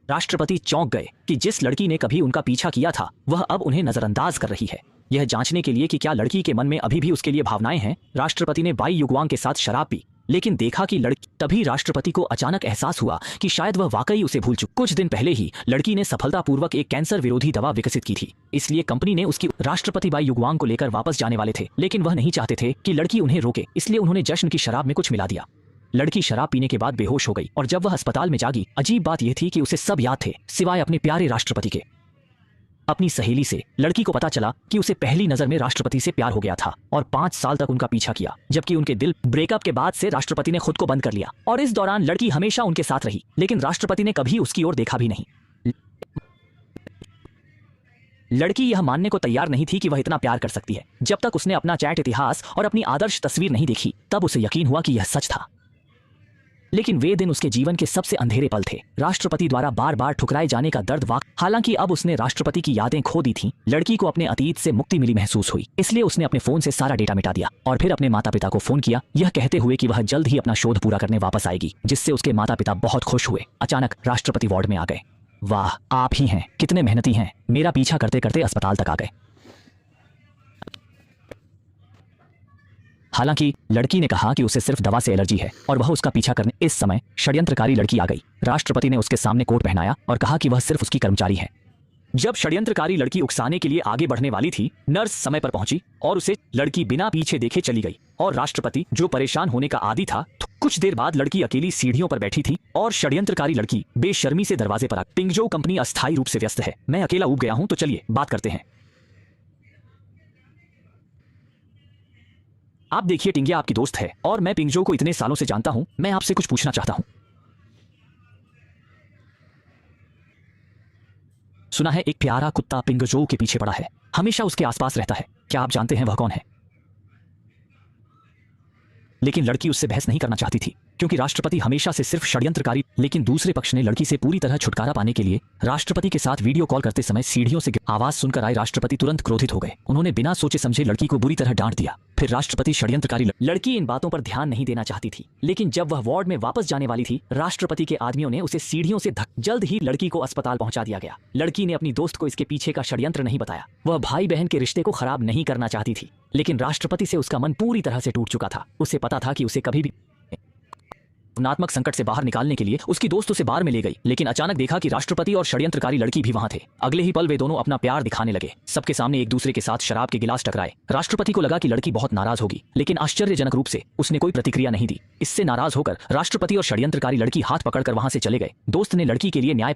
राष्ट्रपति चौंक गए कि जिस लड़की ने कभी उनका पीछा किया था वह अब उन्हें नजरअंदाज कर रही है। यह जांचने के लिए कि क्या लड़की के मन में अभी भी उसके लिए भावनाएं हैं, राष्ट्रपति ने बाई युगवांग के साथ शराब पी, लेकिन देखा कि लड़की। तभी राष्ट्रपति को अचानक एहसास हुआ कि शायद वह वाकई उसे भूल चुकी। कुछ दिन पहले ही लड़की ने सफलतापूर्वक एक कैंसर विरोधी दवा विकसित की थी, इसलिए कंपनी ने उसकी। राष्ट्रपति बाई युगवांग को लेकर वापस जाने वाले थे, लेकिन वह नहीं चाहते थे कि लड़की उन्हें रोके, इसलिए उन्होंने जश्न की शराब में कुछ मिला दिया। लड़की शराब पीने के बाद बेहोश हो गई और जब वह अस्पताल में जागी, अजीब बात यह थी कि उसे सब याद थे सिवाय अपने प्यारे राष्ट्रपति के। अपनी सहेली से लड़की को पता चला कि उसे पहली नजर में राष्ट्रपति से प्यार हो गया था और 5 साल तक उनका पीछा किया, जबकि उनके दिल ब्रेकअप के बाद से राष्ट्रपति ने खुद को बंद कर लिया और इस दौरान लड़की हमेशा उनके साथ रही, लेकिन राष्ट्रपति ने कभी उसकी ओर देखा भी नहीं। लड़की यह मानने को तैयार नहीं थी कि वह इतना प्यार कर सकती है। जब तक उसने अपना चैट इतिहास और अपनी आदर्श तस्वीर नहीं देखी, तब उसे यकीन हुआ कि यह सच था। लेकिन वे दिन उसके जीवन के सबसे अंधेरे पल थे। राष्ट्रपति द्वारा बार बार ठुकराए जाने का दर्द हालांकि अब उसने राष्ट्रपति की यादें खो दी थीं, लड़की को अपने अतीत से मुक्ति मिली महसूस हुई, इसलिए उसने अपने फोन से सारा डेटा मिटा दिया और फिर अपने माता पिता को फोन किया, यह कहते हुए कि वह जल्द ही अपना शोध पूरा करने वापस आएगी, जिससे उसके माता पिता बहुत खुश हुए। अचानक राष्ट्रपति वार्ड में आ गए। वाह, आप ही हैं, कितने मेहनती हैं, मेरा पीछा करते करते अस्पताल तक आ गए। हालांकि लड़की ने कहा कि उसे सिर्फ दवा से एलर्जी है और वह उसका पीछा करने। इस समय षड्यंत्रकारी लड़की आ गई। राष्ट्रपति ने उसके सामने कोट पहनाया और कहा कि वह सिर्फ उसकी कर्मचारी है। जब षड्यंत्रकारी लड़की उकसाने के लिए आगे बढ़ने वाली थी, नर्स समय पर पहुंची और उसे लड़की बिना पीछे देखे चली गई और राष्ट्रपति, जो परेशान होने का आदी था, कुछ देर बाद लड़की अकेली सीढ़ियों पर बैठी थी और षड्यंत्रकारी लड़की बेशर्मी से दरवाजे पर आ। पिंगजो कंपनी अस्थायी रूप से व्यस्त है, मैं अकेला ऊब गया हूं, तो चलिए बात करते हैं। आप देखिए, टिंगिया आपकी दोस्त है और मैं पिंगजो को इतने सालों से जानता हूं। मैं आपसे कुछ पूछना चाहता हूं। सुना है एक प्यारा कुत्ता पिंगजो के पीछे पड़ा है, हमेशा उसके आसपास रहता है। क्या आप जानते हैं वह कौन है? लेकिन लड़की उससे बहस नहीं करना चाहती थी क्योंकि राष्ट्रपति हमेशा से सिर्फ षड्यंत्रकारी। लेकिन दूसरे पक्ष ने लड़की से पूरी तरह छुटकारा पाने के लिए राष्ट्रपति के साथ वीडियो कॉल करते समय सीढ़ियों से आवाज सुनकर आए राष्ट्रपति तुरंत क्रोधित हो गए। उन्होंने बिना सोचे समझे लड़की को बुरी तरह डांट दिया। फिर राष्ट्रपति षड्यंत्रकारी। लड़की इन बातों पर ध्यान नहीं देना चाहती थी, लेकिन जब वह वार्ड में वापस जाने वाली थी, राष्ट्रपति के आदमियों ने उसे सीढ़ियों से जल्द ही लड़की को अस्पताल पहुंचा दिया गया। लड़की ने अपनी दोस्त को इसके पीछे का षड्यंत्र नहीं बताया। वह भाई बहन के रिश्ते को खराब नहीं करना चाहती थी, लेकिन राष्ट्रपति से उसका मन पूरी तरह से टूट चुका था। उसे पता था कि उसे कभी भी भावनात्मक संकट से बाहर निकालने के लिए उसकी दोस्त उसे बार में ले गई, लेकिन अचानक देखा कि राष्ट्रपति और षड्यंत्रकारी लड़की भी वहां थे। अगले ही पल वे दोनों अपना प्यार दिखाने लगे। सबके सामने एक दूसरे के साथ शराब के गिलास टकराए। राष्ट्रपति को लगा कि लड़की बहुत नाराज होगी, लेकिन आश्चर्यजनक रूप से उसने कोई प्रतिक्रिया नहीं दी। इससे नाराज होकर राष्ट्रपति और षड्यंत्रकारी लड़की हाथ पकड़कर वहां से चले गए। दोस्त ने लड़की के लिए न्याय पाने